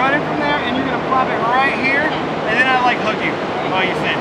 running from there, and you're gonna plop it right here, and then I like hug you while you sing.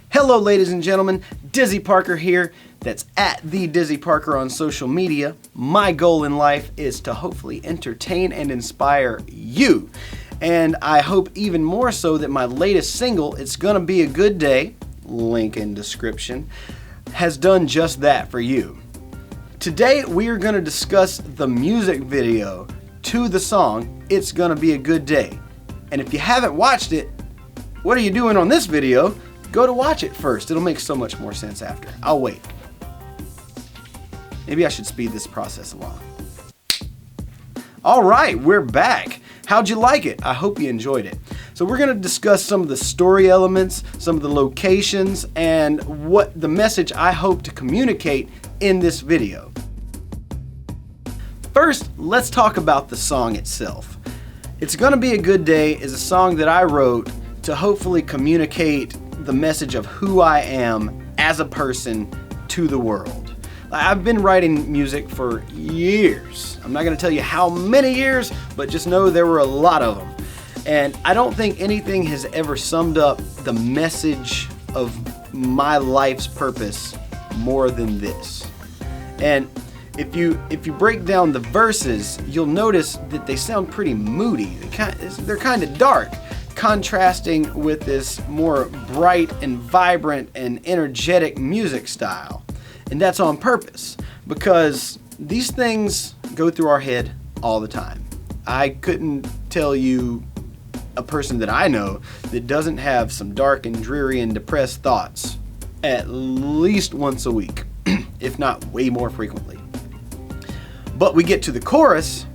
Hello, ladies and gentlemen. Dizzy Parker here. That's at the Dizzy Parker on social media. My goal in life is to hopefully entertain and inspire you. And I hope even more so that my latest single, It's Gonna Be a Good Day, link in description, has done just that for you. Today we are going to discuss the music video to the song, It's Gonna Be a Good Day. And if you haven't watched it, what are you doing on this video? Go to watch it first. It'll make so much more sense after. I'll wait. Maybe I should speed this process along. All right, we're back. How'd you like it? I hope you enjoyed it. So we're going to discuss some of the story elements, some of the locations, and what the message I hope to communicate in this video. First, let's talk about the song itself. It's Gonna Be a Good Day is a song that I wrote to hopefully communicate the message of who I am as a person to the world. I've been writing music for years. I'm not going to tell you how many years, but just know there were a lot of them. And I don't think anything has ever summed up the message of my life's purpose more than this. And if you break down the verses, you'll notice that they sound pretty moody. They're kind of dark, contrasting with this more bright and vibrant and energetic music style. And that's on purpose, because these things go through our head all the time. I couldn't tell you a person that I know that doesn't have some dark and dreary and depressed thoughts at least once a week, if not way more frequently. But we get to the chorus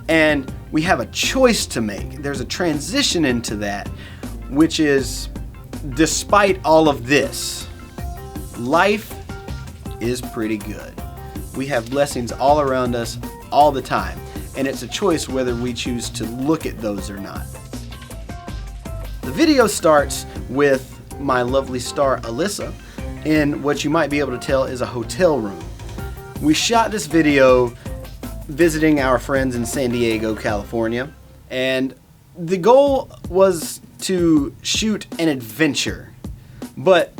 and we have a choice to make. There's a transition into that, which is, despite all of this, life is pretty good. We have blessings all around us all the time, and it's a choice whether we choose to look at those or not. The video starts with my lovely star Alyssa in what you might be able to tell is a hotel room. We shot this video visiting our friends in San Diego, California, and the goal was to shoot an adventure. But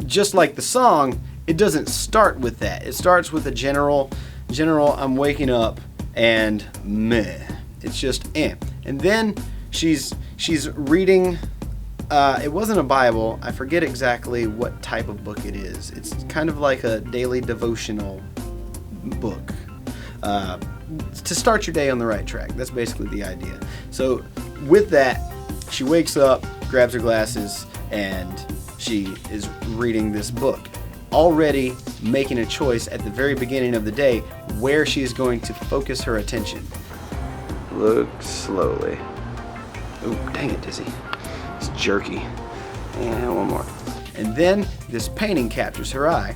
just like the song, it doesn't start with that. It starts with a general I'm waking up and meh. It's just eh. And then she's reading, it wasn't a Bible. I forget exactly what type of book it is. It's kind of like a daily devotional book. To start your day on the right track. That's basically the idea. So with that, she wakes up, grabs her glasses, and she is reading this book, already making a choice at the very beginning of the day where she is going to focus her attention. Look slowly. Ooh, dang it, Dizzy. It's jerky. And one more. And then this painting captures her eye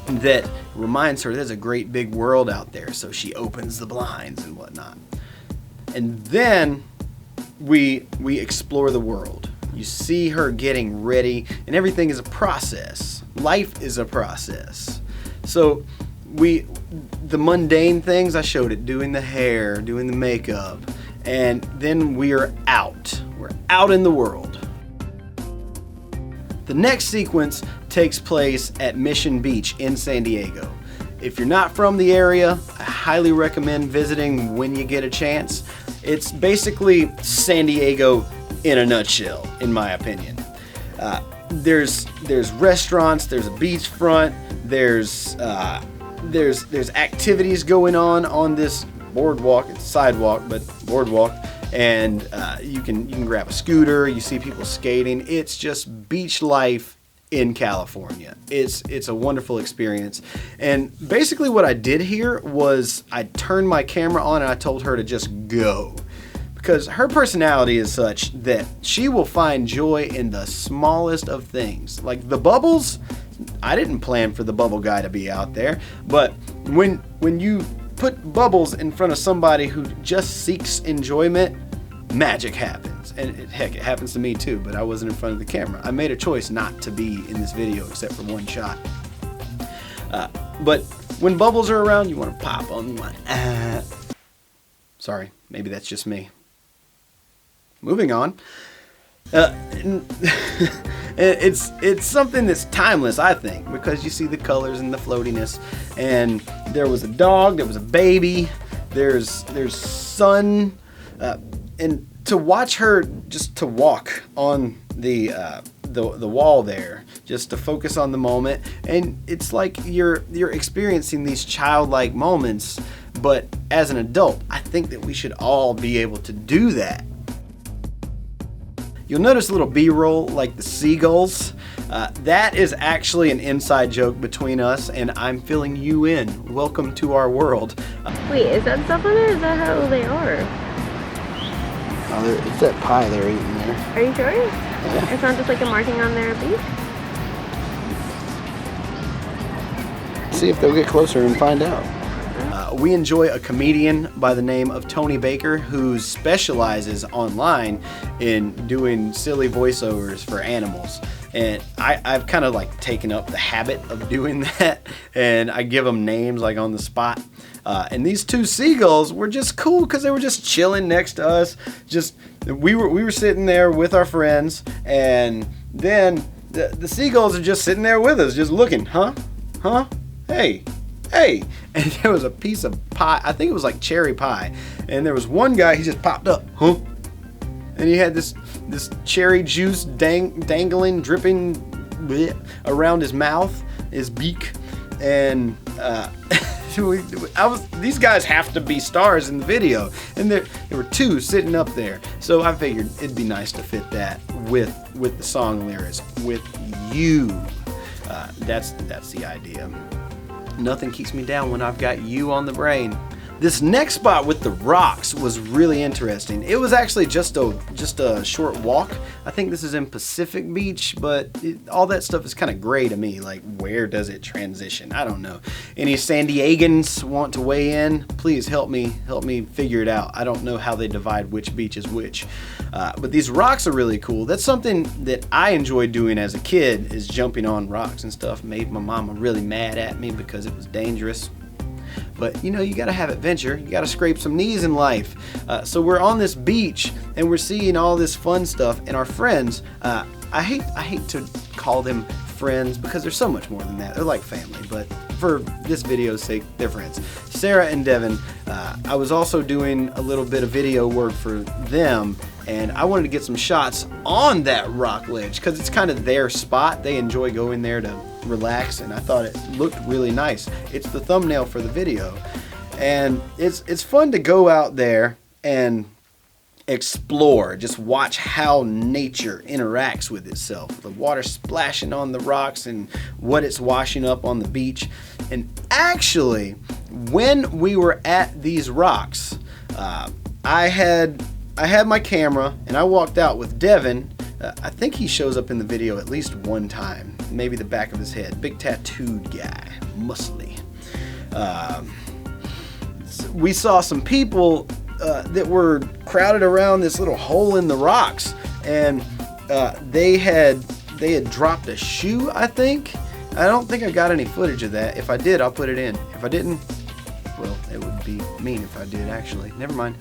that reminds her there's a great big world out there, so she opens the blinds and whatnot. And then we explore the world. You see her getting ready, and everything is a process. Life is a process. So the mundane things, I showed it, doing the hair, doing the makeup, and then we're out. We're out in the world. The next sequence takes place at Mission Beach in San Diego. If you're not from the area, I highly recommend visiting when you get a chance. It's basically San Diego in a nutshell, in my opinion. There's restaurants, there's a beachfront, there's activities going on this boardwalk. It's sidewalk, but boardwalk. And you can grab a scooter. You see people skating. It's just beach life in California. It's a wonderful experience. And basically what I did here was I turned my camera on and I told her to just go. Because her personality is such that she will find joy in the smallest of things. Like the bubbles, I didn't plan for the bubble guy to be out there. But when you put bubbles in front of somebody who just seeks enjoyment, magic happens. And heck, it happens to me too, but I wasn't in front of the camera. I made a choice not to be in this video except for one shot. But when bubbles are around, you want to pop them. Sorry, maybe that's just me. Moving on. It's something that's timeless, I think, because you see the colors and the floatiness. And there was a dog, there was a baby, there's sun, and to watch her just to walk on the wall there, just to focus on the moment, and it's like you're experiencing these childlike moments, but as an adult, I think that we should all be able to do that. You'll notice a little B-roll like the seagulls. That is actually an inside joke between us, and I'm filling you in. Welcome to our world. Wait, is that stuff on there? Is that how they are? Oh, it's that pie they're eating there. Are you sure? Yeah. It's not just like a marking on their beef? See if they'll get closer and find out. We enjoy a comedian by the name of Tony Baker who specializes online in doing silly voiceovers for animals. And I've kind of like taken up the habit of doing that, and I give them names like on the spot. And these two seagulls were just cool because they were just chilling next to us. We were sitting there with our friends, and then the seagulls are just sitting there with us, just looking, huh, hey. And there was a piece of pie, I think it was like cherry pie, and there was one guy, he just popped up, and he had this cherry juice dangling, dripping around his mouth, his beak, and these guys have to be stars in the video, and there were two sitting up there, so I figured it'd be nice to fit that with the song lyrics, with you. That's the idea. Nothing keeps me down when I've got you on the brain. This next spot with the rocks was really interesting. It was actually just a short walk. I think this is in Pacific Beach, but all that stuff is kind of gray to me. Like, where does it transition? I don't know. Any San Diegans want to weigh in? Please help me figure it out. I don't know how they divide which beach is which. But these rocks are really cool. That's something that I enjoyed doing as a kid, is jumping on rocks and stuff. Made my mama really mad at me because it was dangerous. But you know, you gotta have adventure. You gotta scrape some knees in life. So we're on this beach and we're seeing all this fun stuff. And our friends, I hate to call them friends because they're so much more than that. They're like family. But for this video's sake, they're friends. Sarah and Devin. I was also doing a little bit of video work for them, and I wanted to get some shots on that rock ledge because it's kind of their spot. They enjoy going there to relax, and I thought it looked really nice. It's the thumbnail for the video, and it's fun to go out there and explore, just watch how nature interacts with itself. The water splashing on the rocks and what it's washing up on the beach. And actually, when we were at these rocks, I had my camera and I walked out with Devin. I think he shows up in the video at least one time, maybe the back of his head. Big tattooed guy, muscly. We saw some people that were crowded around this little hole in the rocks, and they had dropped a shoe, I think. I don't think I got any footage of that. If I did, I'll put it in. If I didn't, well, it would be mean if I did, actually. Never mind.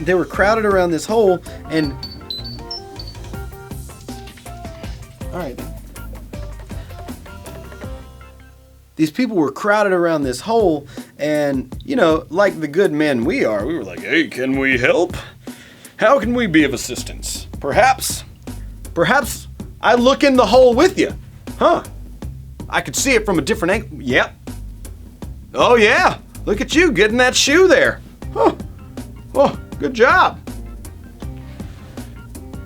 They were crowded around this hole, and all right. These people were crowded around this hole, and, you know, like the good men we are, we were like, hey, can we help? How can we be of assistance? Perhaps I look in the hole with you. Huh? I could see it from a different angle. Yep. Oh, yeah. Look at you getting that shoe there. Huh. Oh, good job.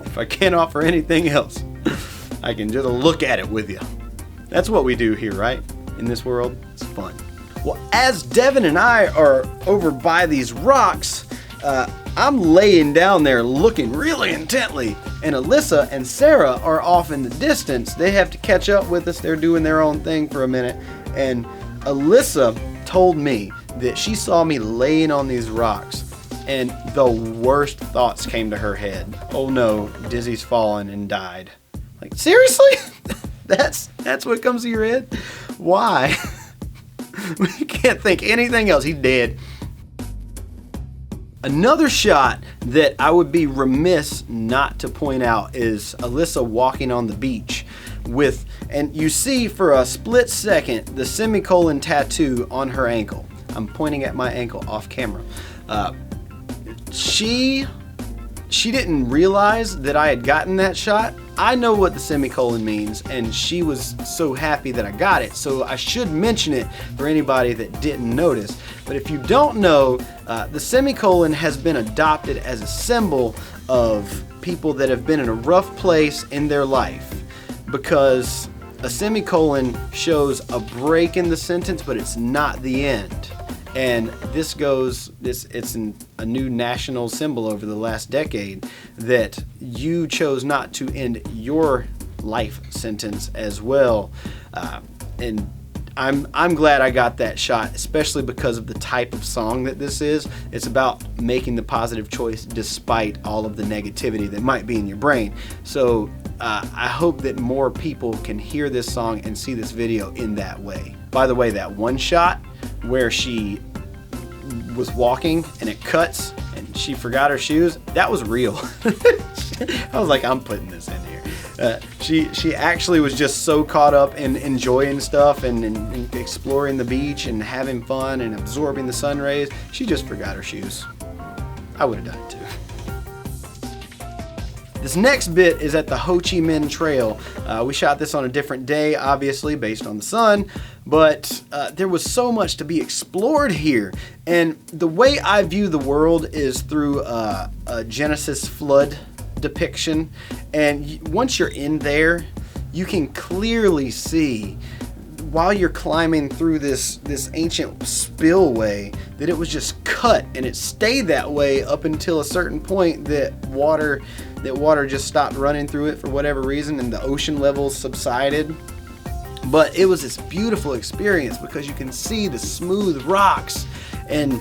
If I can't offer anything else, I can just look at it with you. That's what we do here, right? In this world, it's fun. Well, as Devin and I are over by these rocks, I'm laying down there looking really intently, and Alyssa and Sarah are off in the distance. They have to catch up with us. They're doing their own thing for a minute, and Alyssa told me that she saw me laying on these rocks, and the worst thoughts came to her head. Oh no, Dizzy's fallen and died. Like, seriously? That's what comes to your head? Why? You can't think anything else. He's dead. Another shot that I would be remiss not to point out is Alyssa walking on the beach with, and you see for a split second the semicolon tattoo on her ankle. I'm pointing at my ankle off camera. She didn't realize that I had gotten that shot. I know what the semicolon means, and she was so happy that I got it, so I should mention it for anybody that didn't notice. But if you don't know, the semicolon has been adopted as a symbol of people that have been in a rough place in their life, because a semicolon shows a break in the sentence, but it's not the end. And it's a new national symbol over the last decade that you chose not to end your life sentence as well. And I'm glad I got that shot, especially because of the type of song that this is. It's about making the positive choice despite all of the negativity that might be in your brain. So I hope that more people can hear this song and see this video in that way. By the way, that one shot where she was walking and it cuts and she forgot her shoes, that was real. I was like, I'm putting this in here. She actually was just so caught up in enjoying stuff and exploring the beach and having fun and absorbing the sun rays. She just forgot her shoes. I would have done it too. This next bit is at the Ho Chi Minh Trail. We shot this on a different day, obviously, based on the sun, but there was so much to be explored here. And the way I view the world is through a Genesis flood depiction. And once you're in there, you can clearly see, while you're climbing through this ancient spillway, that it was just cut, and it stayed that way up until a certain point that water just stopped running through it for whatever reason, and the ocean levels subsided. But it was this beautiful experience because you can see the smooth rocks and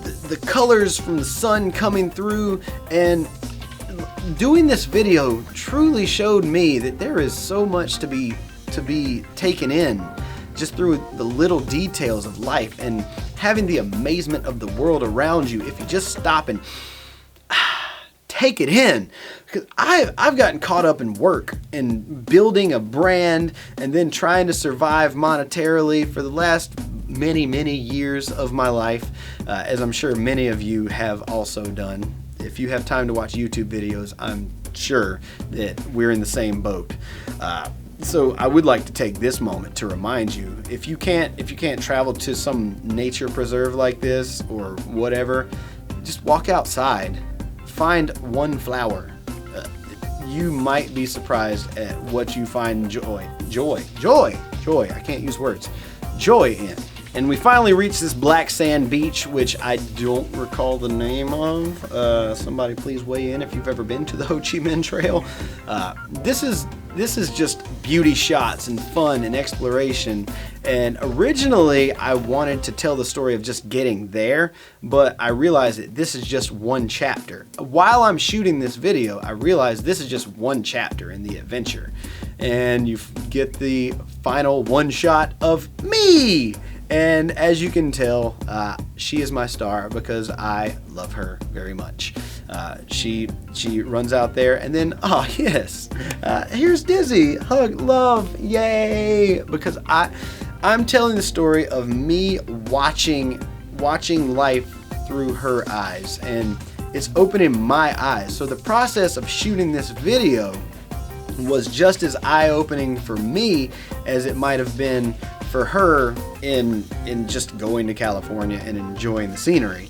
the colors from the sun coming through. And doing this video truly showed me that there is so much to be taken in just through the little details of life, and having the amazement of the world around you if you just stop and take it in. Because I've gotten caught up in work and building a brand and then trying to survive monetarily for the last many years of my life, as I'm sure many of you have also done. If you have time to watch YouTube videos, I'm sure that we're in the same boat. So I would like to take this moment to remind you, if you can't travel to some nature preserve like this or whatever, just walk outside, find one flower. You might be surprised at what you find joy, I can't use words, joy in. And we finally reached this black sand beach, which I don't recall the name of. Somebody please weigh in if you've ever been to the Ho Chi Minh Trail. This is just beauty shots and fun and exploration. And originally I wanted to tell the story of just getting there, but I realized that this is just one chapter. While I'm shooting this video, I realized this is just one chapter in the adventure. And you get the final one shot of me. And as you can tell, she is my star because I love her very much. She runs out there, and then, oh yes, here's Dizzy, hug, love, yay! Because I'm telling the story of me watching life through her eyes, and it's opening my eyes. So the process of shooting this video was just as eye-opening for me as it might have been for her in just going to California and enjoying the scenery,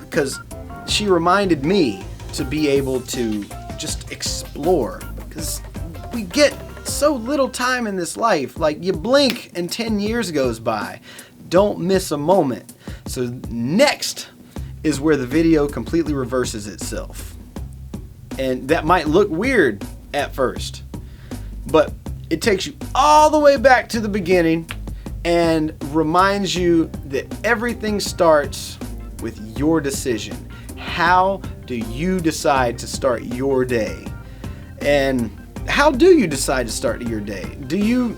because she reminded me to be able to just explore, because we get so little time in this life. Like, you blink and 10 years goes by. Don't miss a moment. So next is where the video completely reverses itself, and that might look weird at first, but it takes you all the way back to the beginning and reminds you that everything starts with your decision. How do you decide to start your day? And how do you decide to start your day? Do you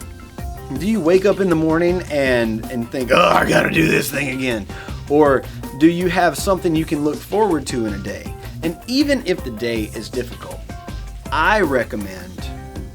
wake up in the morning and think, oh, I gotta do this thing again? Or do you have something you can look forward to in a day? And even if the day is difficult, I recommend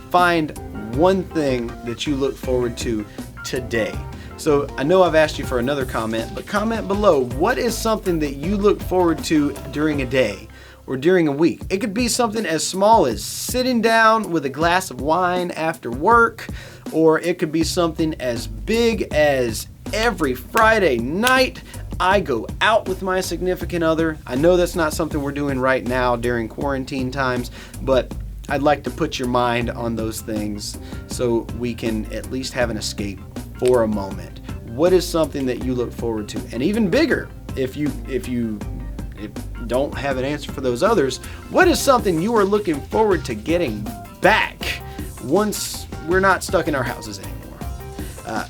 find one thing that you look forward to today. So I know I've asked you for another comment, but comment below, what is something that you look forward to during a day or during a week? It could be something as small as sitting down with a glass of wine after work, or it could be something as big as every Friday night I go out with my significant other. I know that's not something we're doing right now during quarantine times, but I'd like to put your mind on those things so we can at least have an escape for a moment. What is something that you look forward to? And even bigger, if you don't have an answer for those others, what is something you are looking forward to getting back once we're not stuck in our houses anymore?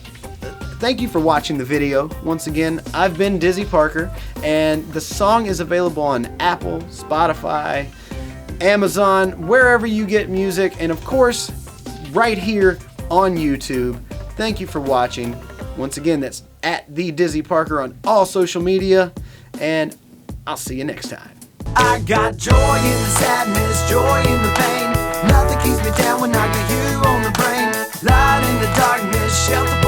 Thank you for watching the video. Once again, I've been Dizzy Parker, and the song is available on Apple, Spotify, Amazon, wherever you get music, and of course, right here on YouTube. Thank you for watching. Once again, that's at the Dizzy Parker on all social media, and I'll see you next time. I got joy in the sadness, joy in the pain. Nothing keeps me down when I got you on the brain. Light in the darkness, shelter.